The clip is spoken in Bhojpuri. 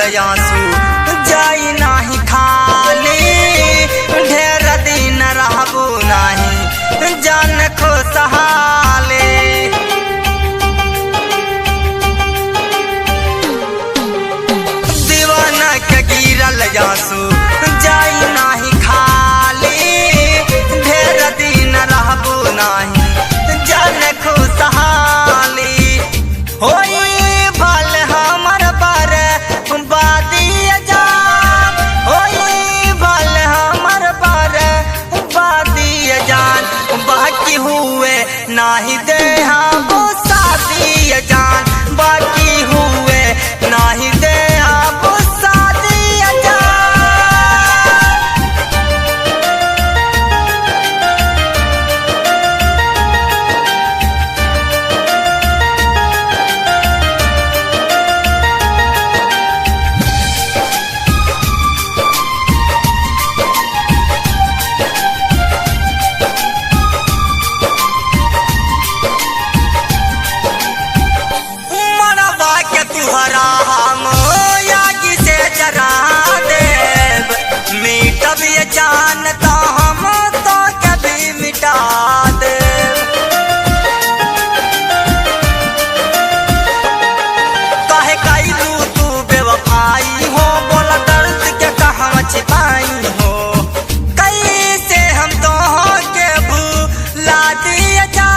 आंसू जाई नाही खाली, ढेर दिन रहबू नाही जान खुशहाली। दीवाना के गिरल आंसू जाई नाही खाली, ढेर दिन रहबू नाही जान खुशहाली। होई भल हमर बारे बादी जान, होई भल हमर बारे बादी जान, बाकी हुए नाही दे हम शादी जान, बाकी हुए नाही दे हम शादी जान। तुहरा हम आगी से जरा देव, मिटब ये जानता हम तो कभी मिटा देव। काहे कैलू तू बेवफाई हो, बोला दर्द के कहाँ छिपाई हो, कैसे हम तो के भूला दिए जा।